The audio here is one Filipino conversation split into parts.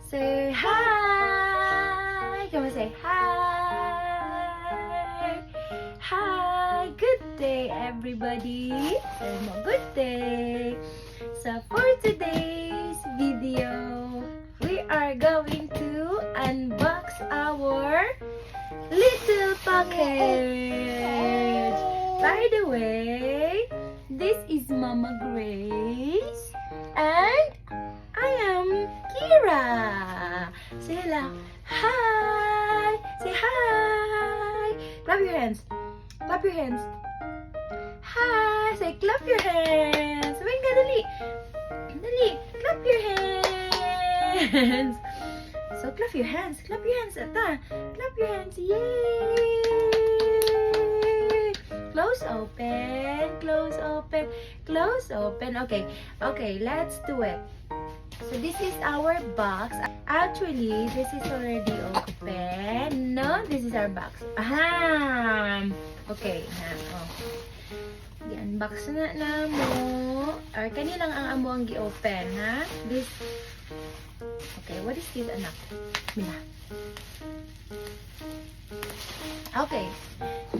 Say hi. Come on, say hi. Hi. Good day, everybody. Say mo, good day. So for today's video, we are going to unbox our little package. By the way, this is Mama Grace and I am Kira. Say hello. Hi. Say hi. Clap your hands. Clap your hands. Hi. Say clap your hands. Wait ka, dali. Dali. Clap your hands. So clap your hands. Clap your hands. Ata. Clap your hands. Yay. Close open. Close open. Close open. Okay. Okay, let's do it. So this is our box. Actually, this is already open. No, this is our box. Aha! Okay, na. Oh. I-unbox na namo. Or kanilang ang amo ang gi-open, ha? This. Okay, what is this, anak? Mila. Okay.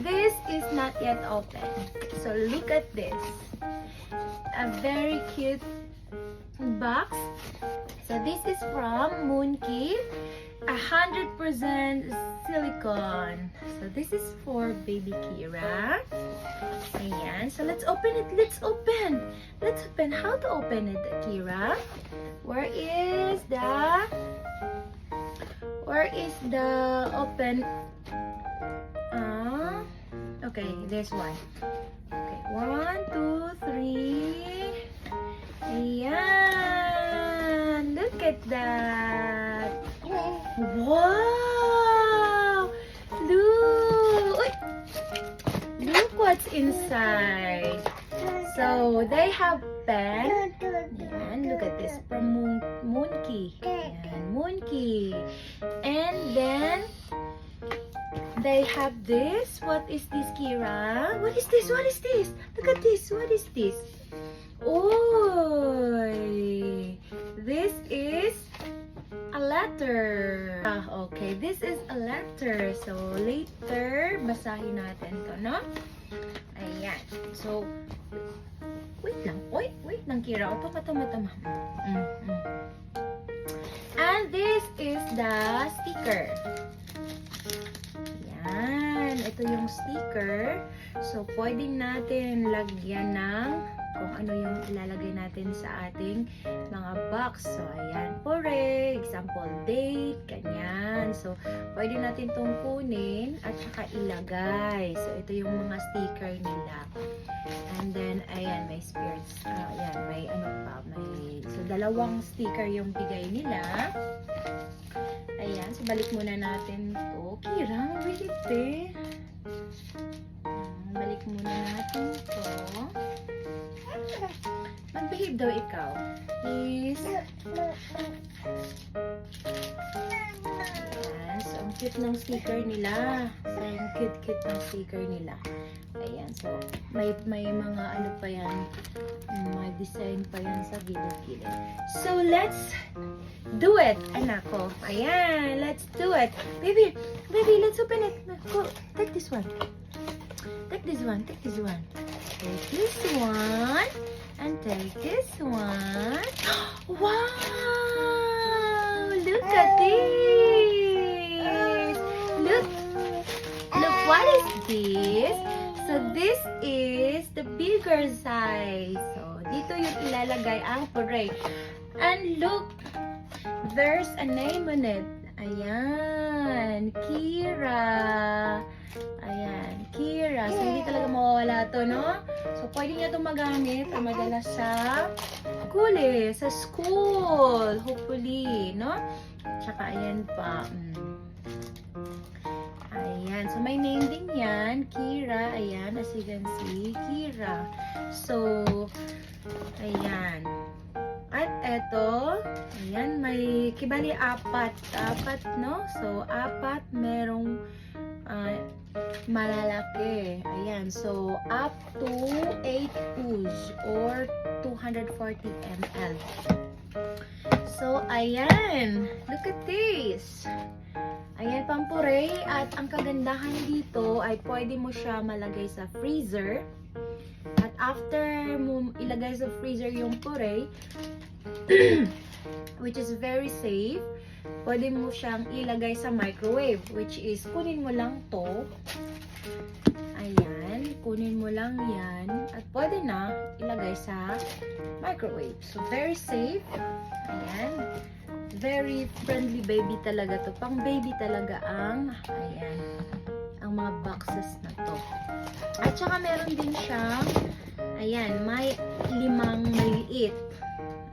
This is not yet open. So look at this. A very cute box. So this is from Moonkey, 100% silicone. So this is for baby Kira. Ayan. So let's open it. Let's open. Let's open. How to open it, Kira? Where is the open? Okay, there's one. Okay, 1, 2, 3. Ayan. Look at that. Wow! Look! Uy! Look what's inside. So, they have pen. Ayan, look at this. From Moonkey. Ayan, Moonkey. And then, they have this. What is this, Kira? What is this? What is this? Look at this. What is this? Oh, this is a letter. Okay, this is a letter. So, later, basahin natin to, no? Ayan. So, wait lang. Wait lang, Kira. O, tama. And this is the sticker. Ayan. Ito yung sticker. So, pwedeng natin lagyan ng kung ano yung ilalagay natin sa ating mga box. So, ayan. For example, date, ganyan. So, pwede natin itong kunin at saka ilagay. So, ito yung mga sticker nila. And then, ayan, may spirits. Ayan, may ano pa. So, dalawang sticker yung bigay nila. Ayan, so balik muna natin to. Kira, wait eh. Balik muna natin to. Mag-behave daw ikaw. Please. Ayan, so ang cute ng sticker nila. So, ang cute ng sticker nila. Ayan, so may mga ano pa yan. May design pa yan sa gilid-gilid. So, let's do it, anak ko. Ayan, let's do it. Baby, let's open it. Go, take this one. Take this one. Take this one. And take this one. Wow! Look at this. Look, what is this? So, this is the bigger size. So, dito yung ilalagay ang puree. And look, there's a name on it. Ayan, Kira. Ayan, Kira. So, hindi talaga mawawala to, no? So, pwede niya itong magamit o madala sa school. Hopefully, no? Tsaka, ayan pa. Ayan. So, may name din yan. Kira. Ayan, as you can see. Kira. So, ayan. At eto, ayan, may kibali apat, no? So, apat merong malalaki. Ayan, so up to 8 oz or 240 ml. So, ayan. Look at this. Ayan, pampure. At ang kagandahan dito ay pwede mo siya malagay sa freezer. At after mo ilagay sa freezer yung puree, which is very safe, pwede mo siyang ilagay sa microwave, which is kunin mo lang to. Ayan, kunin mo lang yan. At pwede na ilagay sa microwave. So, very safe. Ayan. Very friendly baby talaga to. Pang baby talaga ang, ayan, ang mga boxes na to. At saka meron din siyang, ayan, may 5 maliit.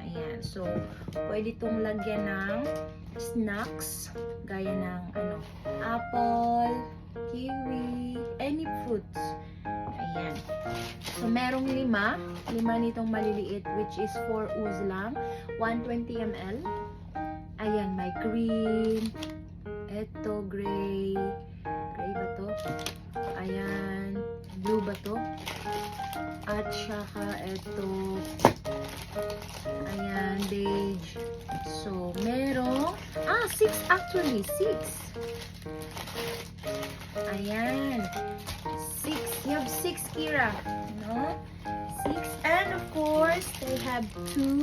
Ayan. So, pwede itong lagyan ng snacks. Gaya ng, apple, kiwi, any fruits. Ayan. So, merong 5 nitong maliliit, which is 4 oz lang. 120 ml. Ayan, may green. Eto, gray. Gray ba to? Ayan. Blue ba to? At saka eto. Ayan, beige. So, merong 6 actually. 6. Ayan. 6. You have 6, Kira. No? 6. And of course, they have 2.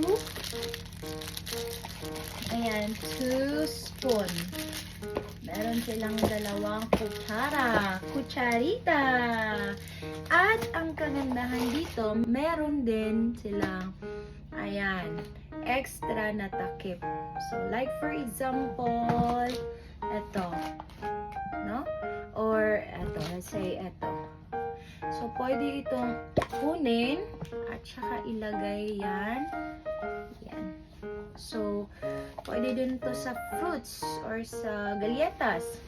Ayan, 2 spoon. Meron silang 2 kutsarita. At ang kagandahan dito, meron din silang, ayan, extra na takip. So, like for example, eto, no? Or, eto, let's say, eto. So, pwede itong kunin at saka ilagay yan. Yan. So, pwede din to sa fruits or sa galletas.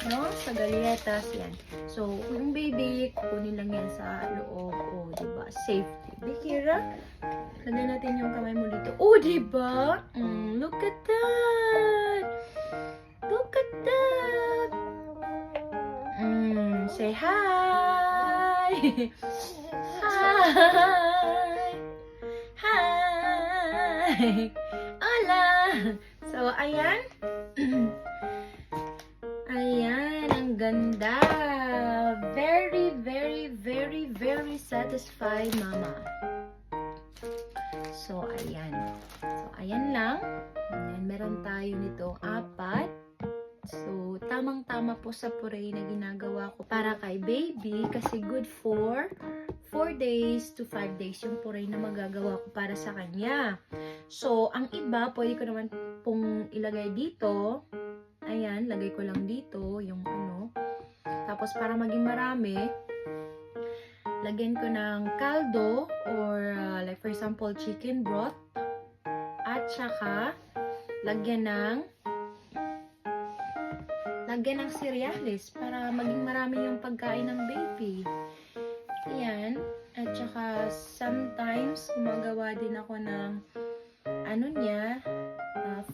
No? Sa galletas, yan. So, kung baby, kunin lang yan sa loob. O, diba? Safety. Bikira, lagyan natin yung kamay mo dito. O, diba? Look at that! Look at that! Say hi! Hi! Hi! Hola! So, ayan. Ayan, ang ganda. Very, very, very, very satisfied, mama. So, ayan. So, ayan lang. Ayan, meron tayo nitong 4. So, tamang-tama po sa puree na ginagawa ko para kay baby kasi good for 4 days to 5 days yung puree na magagawa ko para sa kanya. So, ang iba, pwede ko naman pong ilagay dito. Ayan, lagay ko lang dito yung Tapos, para maging marami, lagyan ko ng kaldo or like for example, chicken broth. At saka, lagyan ng cereals para maging marami yung pagkain ng baby. Ayan. At saka, sometimes, gumagawa din ako ng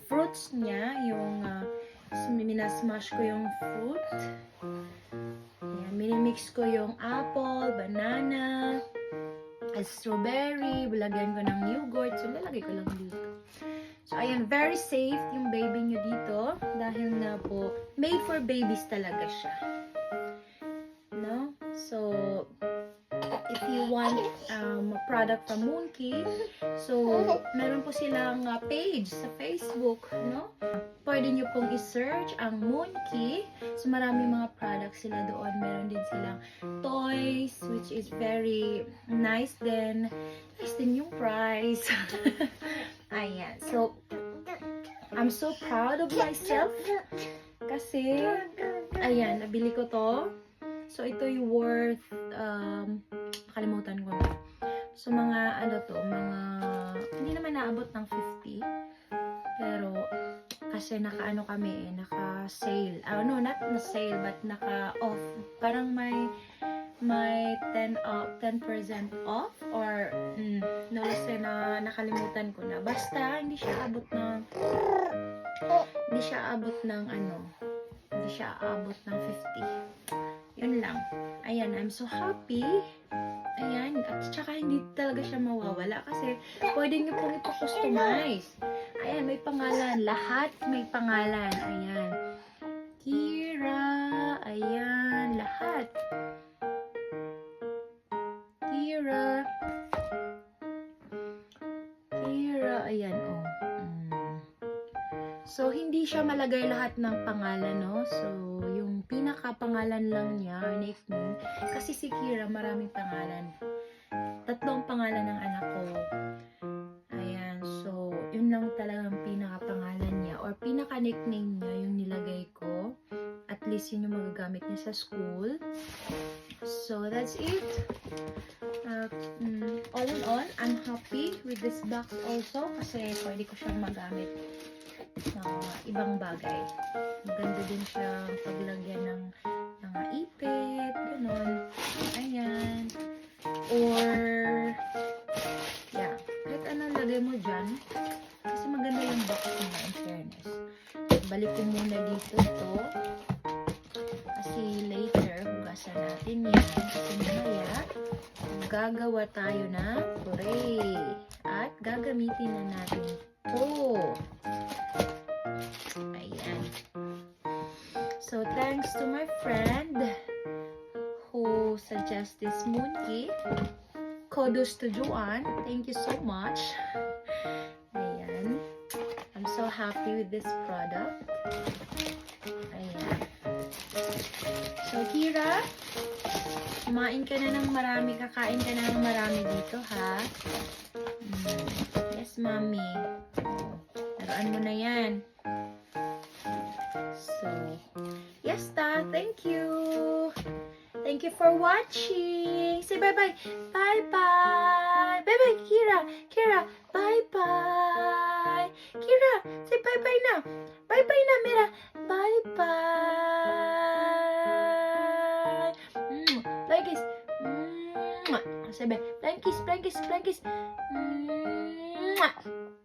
fruits niya, yung minasmash ko yung fruit. Ayan, minimix ko yung apple, banana, strawberry, lagyan ko ng yogurt, so lalagay ko lang dito. So, ayan, very safe yung baby nyo dito dahil na po, made for babies talaga siya. No? So, if you want a product from Moonkey, so, meron po silang page sa Facebook, no? Pwede nyo pong i-search ang Moonkey. So, marami mga products sila doon. Meron din silang toys, which is very nice din. Nice din yung price. Ayan. So, I'm so proud of myself. Kasi, ayan, nabili ko to. So, ito yung worth, nakalimutan ko na. So, hindi naman naabot ng 50. Pero, kasi naka-sale. Not na sale, but naka-off. Parang may 10% off or no, kasi nakalimutan ko na. Basta, hindi siya abot ng 50. Yun lang. Ayan, I'm so happy Ayan. At saka hindi talaga siya mawawala kasi pwede niyo pong ipa-customize. Ayan, may pangalan. Lahat may pangalan. Ayan. Kira. Ayan. Lahat. Kira. Kira. Ayan, oh. So, hindi siya malagay lahat ng pangalan, no? So, yung pinaka-pangalan lang niya, or nickname, kasi si Kira, maraming pangalan. 3 pangalan ng anak ko. Ayan, so, yun lang talagang pinaka-pangalan niya, or pinaka-nickname niya, yung nilagay ko. At least, yun yung magagamit niya sa school. So, that's it. All in all, I'm happy with this box also, kasi pwede ko siyang magamit ng ibang bagay. Maganda din siya paglagyan ng mga ipit, ganun. Ayan. Or, yeah, kahit anong lagay mo dyan. Kasi maganda yung box niya, in fairness. Balik ko muna dito to. Kasi later, hugasan natin yan. Kasi mamaya, gagawa tayo ng puree. At gagamitin na natin to. Ayan. So, thanks to my friend who suggests this mooncake. Kudos to Joanne. Thank you so much. Ayan. I'm so happy with this product. Ayan. So, Kira, kumain ka na ng marami. Kakain ka na ng marami dito, ha? Yes, mommy. Laruan mo na yan. So, yes, ta. Thank you. Thank you for watching. Say bye-bye. Bye-bye. Bye-bye, Kira. Kira, bye-bye. Kira, say bye-bye na. Bye-bye na, Mira. Bye-bye. Flying kiss. Sabi, flying kiss, flying kiss, flying kiss.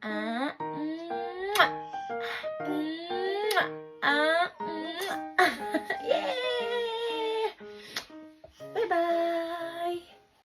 Ah.